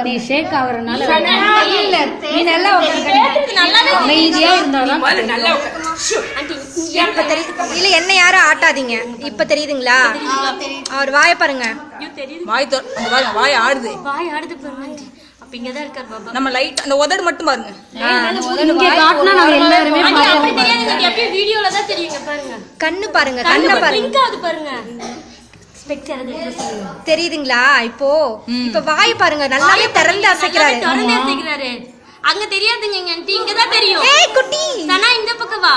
நீ ஷேக் ஆகுறனால நீ நல்லா அமைதியா இருந்தாலும் இப்ப தெரியுது இல்ல, என்ன யாரும் ஆட்டாதீங்க. இப்ப தெரியுதுங்களா? அவர் வாய பாருங்க, வாய் ஆடுது. வாய் ஆடுது பாருங்க. அப்ப இங்கதான் இருக்காரு பாபா. நம்ம லைட் அந்த உதடு மட்டும் பாருங்க. இங்க காட்டினா நம்ம எல்லாருமே அப்படி தெரியாது, அப்படியே வீடியோல தான் தெரியுங்க பாருங்க. கண்ணு பாருங்க, கண்ணை பாருங்க, லிங்க் ஆகுது பாருங்க. ஸ்பெக்ட் தெரியுதுங்களா? இப்போ இப்ப வாய் பாருங்க, நல்லாவே திறந்து அசைக்கிறாரு. அங்க தெரியாதுங்க, இங்க தான் தெரியும். ஏய் குட்டி, சனா இந்த பக்கம் வா.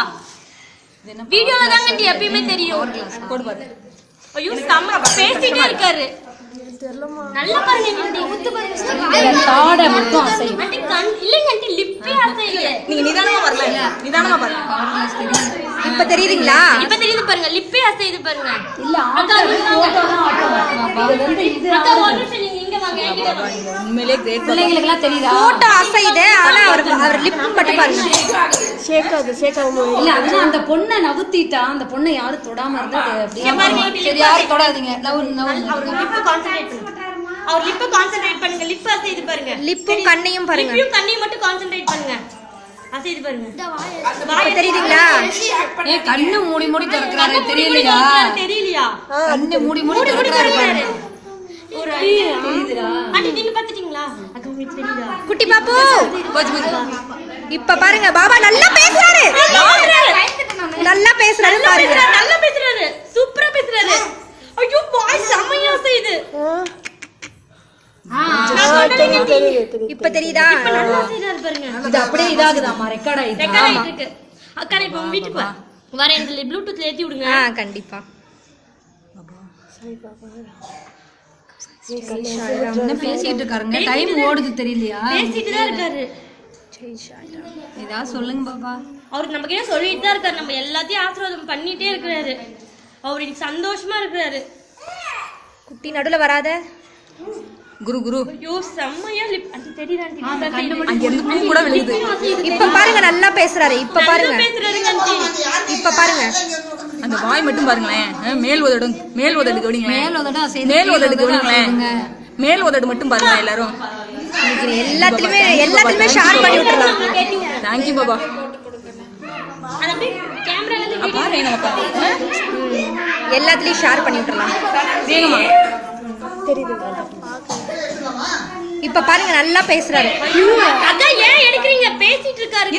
வீடியோல தாங்க எப்பயுமே தெரியும். போடு பாரு. ஐயோ செம்ம பேசிட்டே இருக்காரு. நல்லா பாருங்க, தாட மட்டும் அசையும். ஆண்டி கண் இல்லங்க, ஆண்டி லிப்பே அசையல. நீங்க நிதானமா வரல, நிதானமா பாருங்க. இப்ப தெரியுதுங்களா? இப்ப தெரியுது பாருங்க, லிப்பே அசையுது பாருங்க. இல்ல போட்டோ தான் ஆட்டோமா. அது வந்து இது அக்கா ஒரு நிமிஷம் நீங்க இங்க வாங்க, என்கிட்ட வாங்க. உண்மையிலே கிரேட். பிள்ளைங்களுக்கு எல்லாம் தெரியுதா? போட்டோ அசையுது, ஆனா அவர் லிப் மட்டும் பாருங்க ஷேக் ஆகுது. இல்ல அதுதான் அந்த பொண்ணை நவுத்திட்டா, அந்த பொண்ணை யாரும் தொடாம இருந்தா அப்படியே சரி, யாரும் தொடாதீங்க. அவர் லிப் கான்சென்ட்ரேட் பண்ணுங்க. அவர் லிப் கான்சென்ட்ரேட் பண்ணுங்க. லிப் அசையுது பாருங்க. லிப்பும் கண்ணையும் பாருங்க. லிப்பையும் கண்ணையும் மட்டும் கான்சென்ட்ரேட் பண்ணுங்க. அசையுது பாருங்க. இப்ப தெரியுதுங்களா? ஏய் கண்ணு மூடி மூடி திறக்கறாரு, தெரியலையா? தெரியலையா? கண்ணு மூடி மூடி திறக்கறாரு பாருங்க. ஒரு தெரியுதுடா. ஆண்டி நீங்க பாத்துட்டீங்களா? அக்கா உங்களுக்கு தெரியுதா? குட்டி பாப்பு இப்ப பாருங்க, பாபா நல்லா பேசுறாரு, நல்லா பேசுறாரு பாருங்க. நல்லா பேசுறாரு, சூப்பரா பேசுறாரு. ஐயோ வாய் செமையா அசையுது. இப்ப தெரியுதா? நல்லா அசைறாரு பாருங்க. இது அப்படியே இதாகுதாமா, ரெக்கார்ட் ஆயிடுச்சு. ரெக்கார்ட் ஆயிட்டு இருக்கு. அக்கா இப்ப உங்க வீட்டுக்கு வரேன், இந்த ப்ளூடூத்ல ஏத்தி விடுங்க. கண்டிப்பா. என்ன பேசிட்டு இருக்காருங்க? டைம் ஓடுது தெரியலையா? பேசிட்டு தான் இருக்காரு. ஏதாவது சொல்லுங்க பாபா. அவருக்கு நம்ம கிட்ட சொல்லிட்டு தான் இருக்காரு, நம்ம எல்லாத்தையும் ஆசீர்வாதம் பண்ணிட்டே இருக்கிறாரு. அவர் இன்னைக்கு சந்தோஷமா இருக்கிறாரு. குட்டி நடுல வராத. குரு குரு. ஐயோ செம்மையா லிப் அண்டி தெரியுதா? ஆண்டி அங்க இருந்து பூ கூட விழுகுது. இப்ப பாருங்க, நல்லா பேசுறாரு. இப்ப பாருங்க, பேசுறாருங்க ஆண்டி. இப்ப பாருங்க. அந்த வாய் மட்டும் பாருங்களேன். மேல் உதடு, மேல் உதடு கவனிங்களேன். மேல் உதடு அசையுது, மேல் உதடு கவனிங்களேன். மேல் உதடு மட்டும் பாருங்க எல்லாரும். எல்லாத்துலயுமே ஷேர் பண்ணி விட்டுறலாம். Thank you Baba. அது அப்படியே கேமரால இருந்து பாரு என்னப்பா. எல்லாத்துலயும் ஷேர் பண்ணி விட்டுறலாம். வேகமா. இப்ப பாருங்க, நல்லா பேசுறாரு. அதான் ஏன் எடுக்கிறீங்க? பேசிட்டு இருக்காரு.